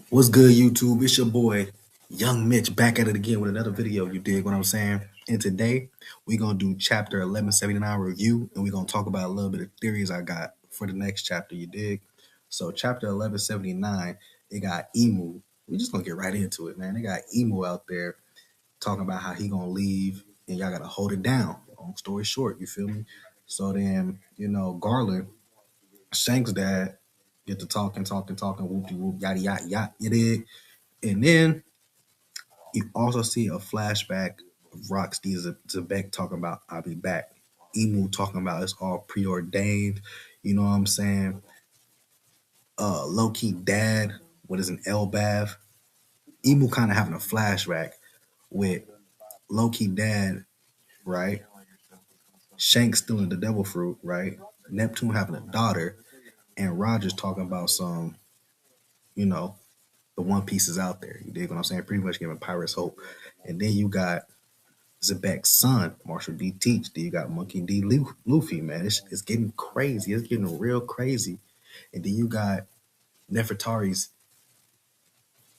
What's good, YouTube? It's your boy, Young Mitch, back at it again with another video. You dig what I'm saying? And today, we're going to do chapter 1179 review, and we're going to talk about a little bit of theories I got for the next chapter. You dig? So, chapter 1179, it got Emu. We just going to get right into it, man. They got Emu out there talking about how he going to leave, and y'all got to hold it down. Long story short, you feel me? So then, Garland, Shanks' dad, get to talking, whoop de whoop, yada yada yada. You dig? And then you also see a flashback of Rocksteady Zebek talking about I'll be back. Emu talking about it's all preordained. You know what I'm saying? Loki dad, what is an Elbaph? Emu kind of having a flashback with Loki dad, right? Shanks stealing the devil fruit, right? Neptune having a daughter, and Rogers talking about some, you know, the One Pieces out there. You dig what I'm saying? Pretty much giving pirates hope. And then you got Zebek's son, Marshall D. Teach. Then you got Monkey D. Luffy, man. It's getting crazy. It's getting real crazy. And then you got Nefertari's,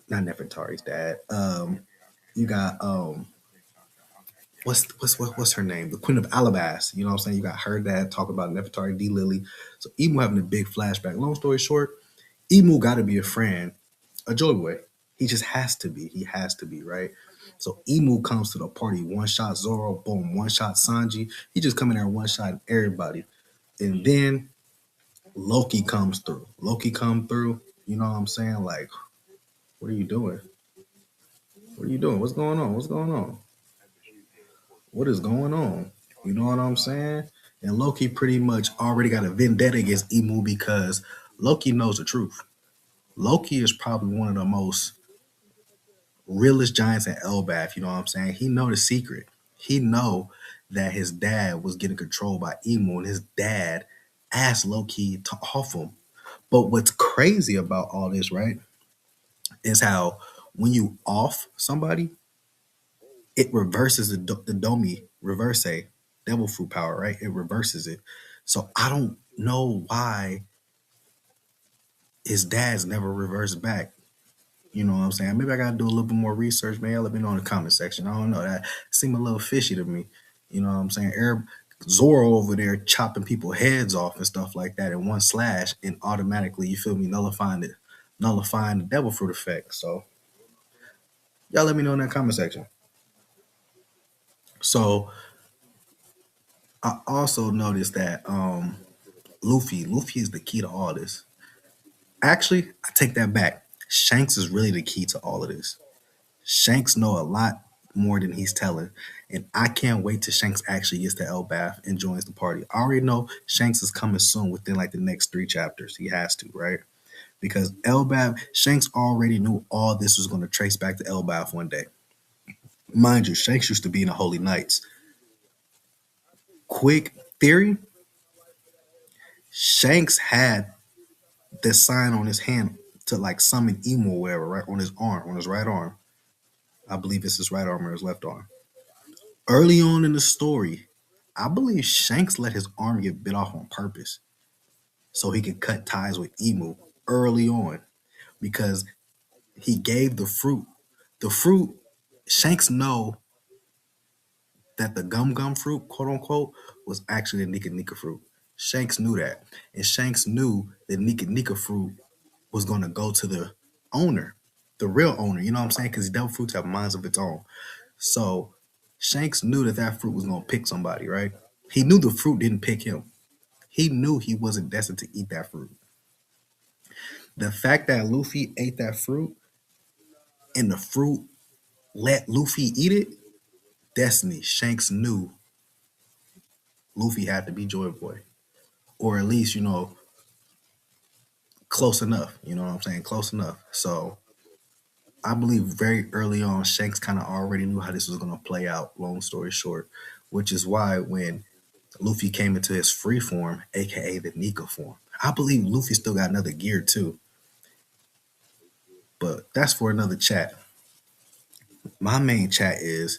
not Nefertari's dad. You got what's her name? The Queen of Alabas. You know what I'm saying? You got her dad talking about Nefertari D. Lily. So Emu having a big flashback. Long story short, Emu got to be a friend, a Joy Boy. He just has to be. He has to be, right? So Emu comes to the party, one shot Zoro, boom, one shot Sanji. He just come in there one shot everybody. And then Loki comes through. Loki come through, you know what I'm saying? Like, what are you doing? What are you doing? What's going on? What's going on? What is going on? You know what I'm saying? And Loki pretty much already got a vendetta against Emu because Loki knows the truth. Loki is probably one of the most realest giants in Elbaph, you know what I'm saying? He know the secret. He know that his dad was getting controlled by Emu, and his dad asked Loki to off him. But what's crazy about all this, right, is how when you off somebody, it reverses the Domi reverse devil fruit power, right? It reverses it. So I don't know why his dad's never reversed back. You know what I'm saying? Maybe I gotta do a little bit more research, man. Let me know in the comment section. I don't know. That seemed a little fishy to me. You know what I'm saying? Zoro over there chopping people's heads off and stuff like that in one slash, and automatically, you feel me, nullifying the devil fruit effect. So y'all let me know in that comment section. So I also noticed that Luffy is the key to all this. Actually, I take that back. Shanks is really the key to all of this. Shanks know a lot more than he's telling. And I can't wait till Shanks actually gets to Elbaph and joins the party. I already know Shanks is coming soon within like the next 3 chapters. He has to, right? Because Elbaph, Shanks already knew all this was going to trace back to Elbaph one day. Mind you, Shanks used to be in the Holy Knights. Quick theory, Shanks had the sign on his hand to like summon Emo or whatever, right? On his arm, on his right arm. I believe it's his right arm or his left arm. Early on in the story, I believe Shanks let his arm get bit off on purpose so he could cut ties with Emu early on because he gave the fruit. The fruit, Shanks know that the gum gum fruit, quote unquote, was actually the Nika Nika fruit. Shanks knew that. And Shanks knew that Nika Nika fruit was going to go to the owner, the real owner, you know what I'm saying? Because devil fruits have minds of its own. So Shanks knew that that fruit was going to pick somebody, right? He knew the fruit didn't pick him. He knew he wasn't destined to eat that fruit. The fact that Luffy ate that fruit and the fruit let Luffy eat it, destiny. Shanks knew Luffy had to be Joy Boy. Or at least, close enough. You know what I'm saying? Close enough. So I believe very early on, Shanks kind of already knew how this was going to play out, long story short, which is why when Luffy came into his free form, aka the Nika form, I believe Luffy still got another gear too. But that's for another chat. My main chat is,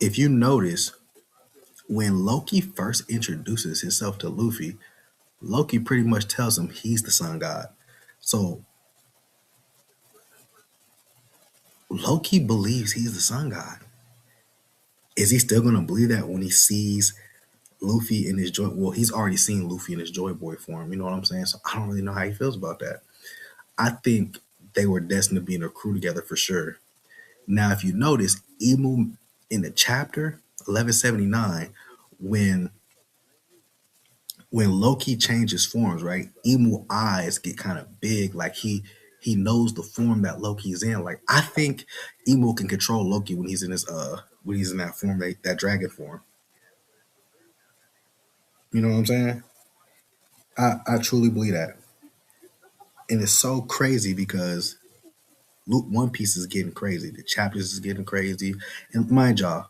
if you notice, when Loki first introduces himself to Luffy, Loki pretty much tells him he's the sun god. So Loki believes he's the sun god. Is he still gonna believe that when he sees Luffy in his joy? Well, he's already seen Luffy in his Joy Boy form. You know what I'm saying? So I don't really know how he feels about that. I think they were destined to be in a crew together for sure. Now, if you notice, Emu in the chapter 1179, when when Loki changes forms, right? Emu eyes get kind of big, like he knows the form that Loki's in. Like I think Emu can control Loki when he's in his when he's in that form, that dragon form. You know what I'm saying? I truly believe that. And it's so crazy because One Piece is getting crazy. The chapters is getting crazy. And mind y'all,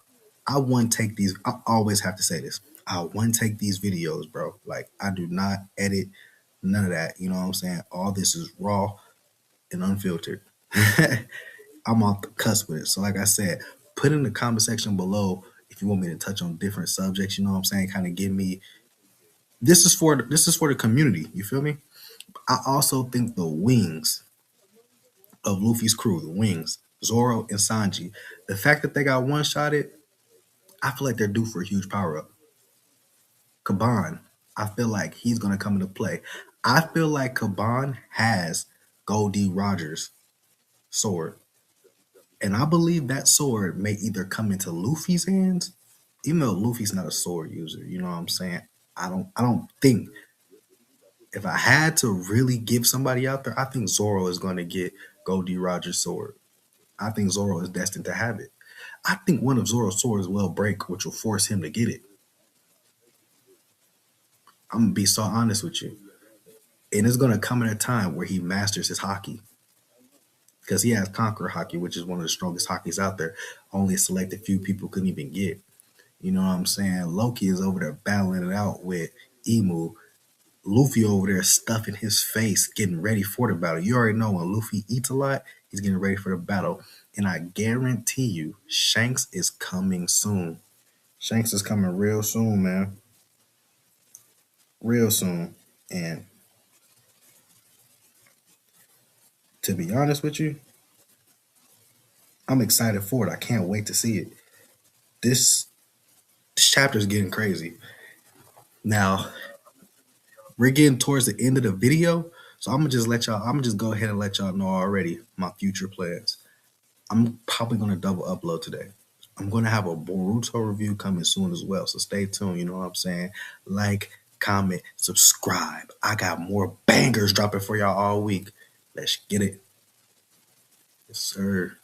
I one take these. I always have to say this. I one take these videos, bro. Like I do not edit none of that. You know what I'm saying? All this is raw and unfiltered. I'm off the cusp with it. So, like I said, put in the comment section below if you want me to touch on different subjects. You know what I'm saying? Kind of give me. This is for the community. You feel me? I also think the wings of Luffy's crew, the wings, Zoro and Sanji, the fact that they got one shotted, I feel like they're due for a huge power up. Kaban, I feel like he's gonna come into play. I feel like Kaban has GOL D ROGERS sword. And I believe that sword may either come into Luffy's hands, even though Luffy's not a sword user, you know what I'm saying? I don't think if I had to really give somebody out there, I think Zoro is gonna get GOL D ROGERS sword. I think Zoro is destined to have it. I think one of Zoro's swords will break, which will force him to get it. I'm gonna be so honest with you. And it's gonna come at a time where he masters his hockey. Because he has Conqueror hockey, which is one of the strongest hockeys out there. Only a selected few people couldn't even get. You know what I'm saying? Loki is over there battling it out with Emu. Luffy over there stuffing his face, getting ready for the battle. You already know when Luffy eats a lot, he's getting ready for the battle. And I guarantee you, Shanks is coming soon. Shanks is coming real soon, man. Real soon. And to be honest with you, I'm excited for it. I can't wait to see it. This, this chapter is getting crazy. Now, we're getting towards the end of the video. So I'm gonna just go ahead and let y'all know already my future plans. I'm probably gonna double upload today. I'm gonna have a Boruto review coming soon as well. So stay tuned, you know what I'm saying? Like, comment, subscribe. I got more bangers dropping for y'all all week. Let's get it. Yes, sir.